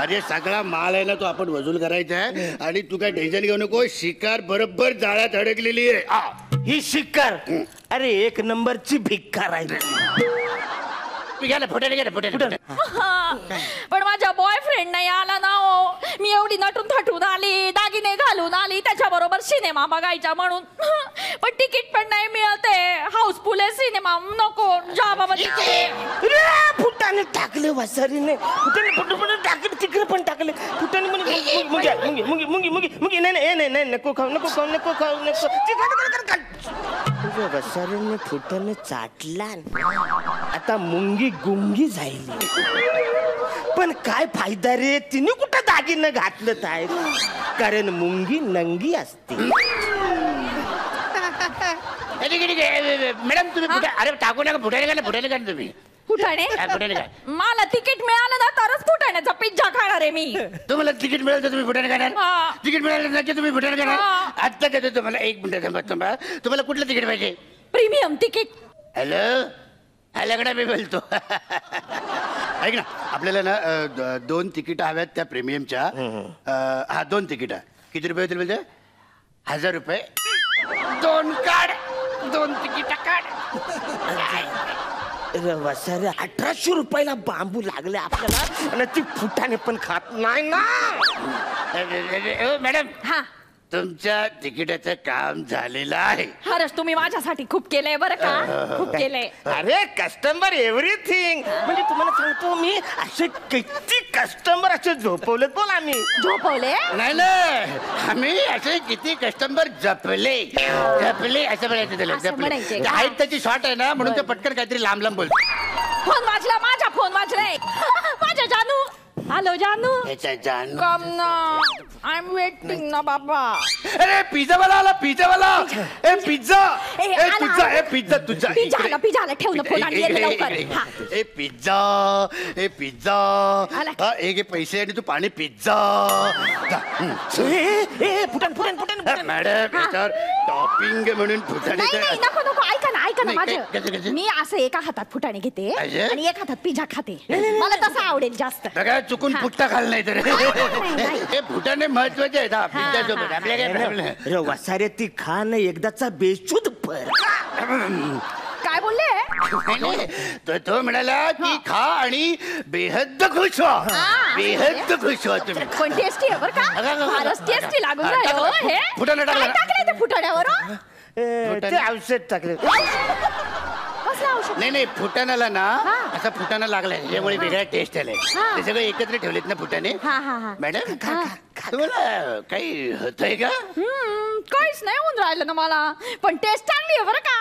अरे सगळा माल आहे ना तो आपण वसूल करायचा आहे. आणि तू काय टेन्शन घेऊ नको, शिकार बरोबर जाळ्यात अडकलेली आहे. ही शिकार अरे 1 नंबरची भिक्कार आहे. पण माझा बॉयफ्रेंड नाही आला ना हो. मी एवढी नटून थटून आली, दागिने घालून आली त्याच्या बरोबर सिनेमा बघायचा म्हणून. पण तिकीट पण नाही मिळते. हाऊसफुल आहे सिनेमा. नको जा बाबा तिकडे. फुटाने टाकले वसारीने. फुटाने टाकले, तिकडे पण टाकले. फुटाने मुंगी नाही नको खाऊ. वसारीने फुटाने चाटला, आता मुंगी गुंगी जाईल. पण काय फायदा रे, तिने कुठं दागिनं घातलं काय? कारण मुंगी नंगी असते. मॅडम तुम्ही अरे टाकू नका. फुटाने का तुम्ही? फुटाणे मला तिकीट मिळालं ना तरच फुटाण्याचा पिझ्झा खाणार आहे मी. तुम्हाला तिकीट मिळालं तर तुम्ही फुटाणे खाणार? तिकीट मिळालं नक्की तुम्ही फुटाणे खाणार? आता देतो तुम्हाला. 1 मिनिट थांबा. तुम्हाला कुठलं तिकीट पाहिजे? Premium ticket. हॅलो मी बोलतो. ऐक ना, आपल्याला ना 2 तिकीट हव्यात त्या प्रीमियमच्या. हा 2 तिकीट. किती रुपये होतील म्हणजे? 1000 रुपये. 2 काढ. 2 तिकीट काढ. वसारे 1800 रुपयाला बांबू लागले आपल्याला आणि ती फुटाने पण खात नाही ना. मॅडम हा तुमच्या तिकिटाचं काम झालेलं आहे. खरंच तुम्ही माझ्यासाठी खूप केलंय बरं का. खूप केलंय. अरे कस्टमर एव्हरीथिंग. म्हणजे तुम्हाला सांगतो मी असे किती कस्टमर असे झोपवलेत बोल आम्ही. झोपवले? नाही आम्ही असे किती कस्टमर जपले असं म्हणायचं. हाईट त्याची शॉर्ट आहे ना म्हणून ते पटकन काहीतरी लांब बोलतो. फोन वाजला. माझा फोन वाजलाय. माझ्या जानू. हॅलो जानू. कम ना, आय एम वेटिंग ना बाबा. अरे पिझ्झावाला आला. पिझ्झा तुझा. पिझ्झा ठेव ना फोन आणि लवकर. पिझ्झा एक पैसे आणि तू पाणी. पिझ्झा मॅडम टॉपिंग म्हणून फुटाणे. नको ऐका ना माझं. मी असं एका हातात फुटाणे घेते आणि एका हातात पिझ्झा खाते. मला तसं आवडेल जास्त. चुकून फुटता खाल नाही तर हे फुटाणे महत्वाचे आहेत. पिझ्झा सोबत आपल्या काय वसारे ती खा ना एकदाचा बेशुद्ध पर. काय बोलले? तो म्हणाला की खा आणि बेहद खुश व्हा तुम्ही. पण टेस्टी आहे बरं का. फारच टेस्टी लागून राहिलं हे. फुटाणे टाकले ते फुटाण्यावर. ते औषध टाकले. कसला औषध? नाही फुटाण्याला ना असा फुटाणा लागलाय त्याच्यामुळे वेगळा टेस्ट आलाय. ते सगळं एकत्र ठेवलेत ना फुटाणे. मॅडम तुम्हाला काही होतंय का? काहीच नाही होऊन राहिलं ना मला, पण टेस्ट चांगली आहे बरं का.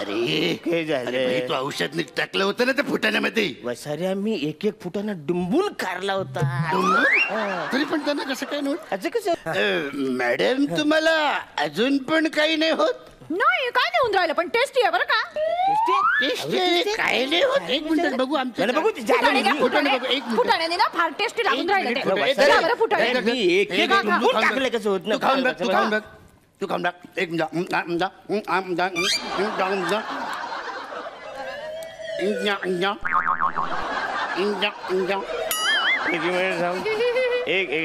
अरे काय झालं? अरे तू औषध टाकलं होतं ना त्या फुटाण्यामध्ये. वसाऱ्या मी एक फुटाना डुंबून काढला होता. तरी पण त्यांना कसं काय नव्हतं? असं कसं? मॅडम तुम्हाला अजून पण काही नाही होत? नाही काय नाही होऊन राहिलं, पण टेस्टी आहे बरं का. टेस्ट काय नाही होत? एक मिनिट बघू आमचं. बघू ते झालं फुटाणे घ्या, मी. फुटाणे. एक मिनिट. फुटाण्याने ना फार टेस्टी लागून राहिलं ते. फुटाणे. द्या बरं फुटाणे. मी एक डुंबून टाकलं कसं होत तू खाऊन बघ, तू खाऊन बघ. तू खाऊन बघ. एक एक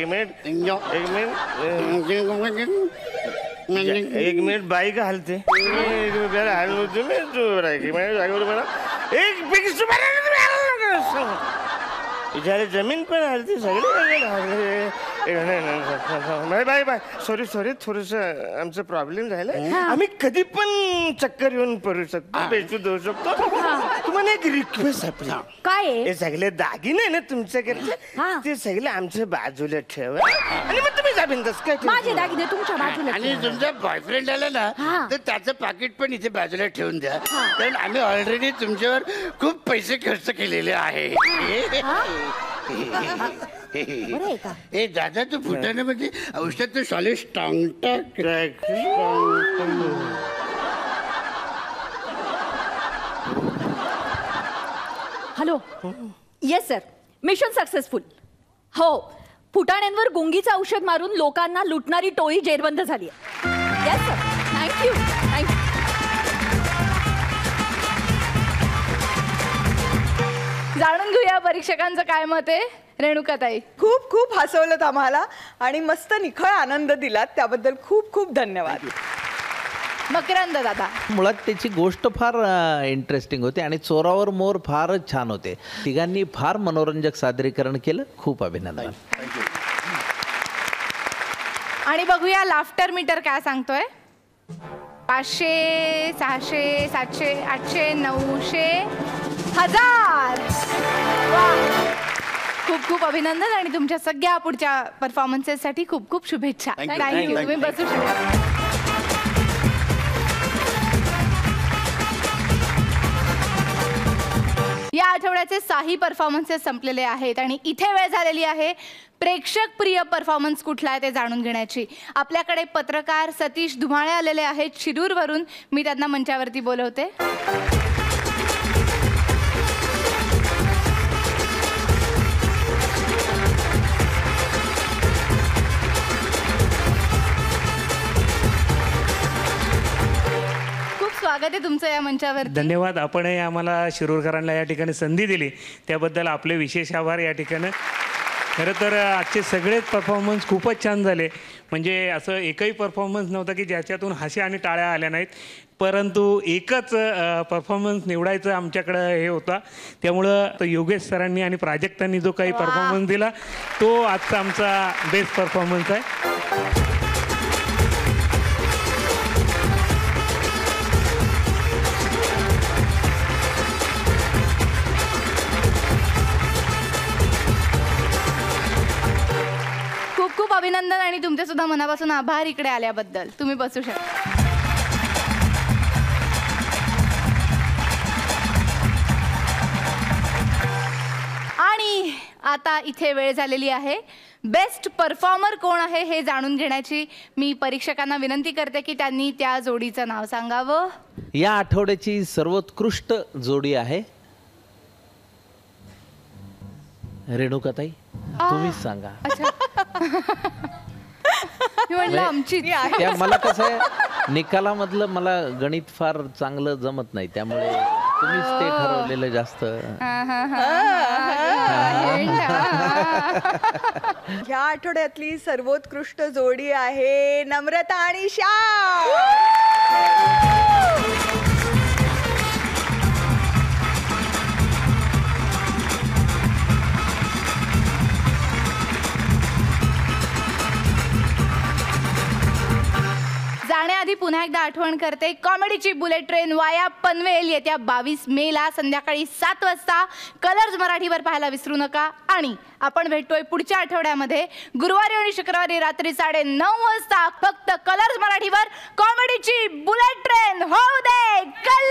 मिनिट बाई का हलते इथे जमीन पण हलते सगळे. बाय बाय सॉरी थोडस आमचं प्रॉब्लेम झालाय. आम्ही कधी पण चक्कर येऊन पडू शकतो, बेशुद्ध होऊ शकतो. तुम्हाला एक रिक्वेस्ट आपली. काय आहे? हे सगळे दागिने ना तुमच्याकडचे ते सगळे आमच्या बाजूला ठेवा आणि मग तुम्ही जाबीन तस काय माझे दागिने तुमच्या बाजूला. आणि तुमचा बॉयफ्रेंड आला ना तर त्याचं पाकिट पण इथे बाजूला ठेवून द्या, कारण आम्ही ऑलरेडी तुमच्यावर खूप पैसे खर्च केलेले आहे. ए दादा तू फुटाण्यामध्ये औषध तर सॉलिड स्ट्रॉंग टाक. Hello. Yes sir, mission successful. हो, फुटाण्यांवर गुंगीचं औषध मारून लोकांना लुटणारी टोळी जेरबंद झाली आहे. Yes sir, thank you. जाणून घेऊया परीक्षकांचं काय मत आहे. रेणुकाताई, खूप खूप हसवलं आम्हाला आणि मस्त निखळ आनंद दिलात, त्याबद्दल खूप खूप धन्यवाद. मकरंद दादा, मुळात त्याची गोष्ट फार इंटरेस्टिंग होती आणि चोरावर मोर फारच छान होते. तिघांनी फार मनोरंजक सादरीकरण केलं. खूप अभिनंदन. आणि बघूया लाफ्टर मीटर काय सांगतोय. 500, 600, 700, 800, 900, 1000. खूप खूप अभिनंदन आणि तुमच्या सगळ्या पुढच्या परफॉर्मन्सेससाठी खूप खूप शुभेच्छा. थँक्यू. तुम्ही बसू शकता. या आठवड्याचे 6 परफॉर्मन्सेस संपलेले आहेत आणि इथे वेळ झालेली आहे प्रेक्षक प्रिय परफॉर्मन्स कुठला आहे ते जाणून घेण्याची. आपल्याकडे पत्रकार सतीश धुमाळे आलेले आहेत शिरूरवरून. मी त्यांना मंचावरती बोलवते. स्वागत आहे तुमचं या मंचावर. धन्यवाद. आपणही आम्हाला शिरूरकरांना या ठिकाणी संधी दिली त्याबद्दल आपले विशेष आभार या ठिकाणी. खरं तर आजचे सगळेच परफॉर्मन्स खूपच छान झाले. म्हणजे असं एकही परफॉर्मन्स नव्हता की ज्याच्यातून हास्य आणि टाळ्या आल्या नाहीत, परंतु एकच परफॉर्मन्स निवडायचं आमच्याकडं हे होता. त्यामुळं योगेश सरांनी आणि प्राजक्तांनी जो काही परफॉर्मन्स दिला तो आजचा आमचा बेस्ट परफॉर्मन्स आहे. खूप अभिनंदन आणि तुमचे सुद्धा मनापासून आभार इकडे आल्याबद्दल. तुम्ही बसू शकता. आणि आता इथे वेळ झालेली आहे बेस्ट परफॉर्मर कोण आहे हे जाणून घेण्याची. मी परीक्षकांना विनंती करते की त्यांनी त्या जोडीचं नाव सांगावं. या आठवड्याची सर्वोत्कृष्ट जोडी आहे रेणुकाताई. तुम्हीच सांगा. आमची त्या मला कसं आहे निकालामधलं मला गणित फार चांगलं जमत नाही, त्यामुळे तुम्हीच ते ठरवलेलं जास्त. ह्या आठवड्यातली सर्वोत्कृष्ट जोडी आहे नम्रता आणि श्याम. जाण्याआधी पुन्हा पुन्हा एकदा आठवण करते, कॉमेडीची बुलेट ट्रेन वाया पनवेल येत्या 22 मेला संध्याकाळी 7 वाजता कलर्स मराठीवर पाहायला विसरू नका. आणि आपण भेटतोय पुढच्या आठवड्यामध्ये गुरुवारी आणि शुक्रवारी रात्री 9:30 वाजता फक्त कलर्स मराठीवर. कॉमेडीची बुलेट ट्रेन होऊ दे कल्याण.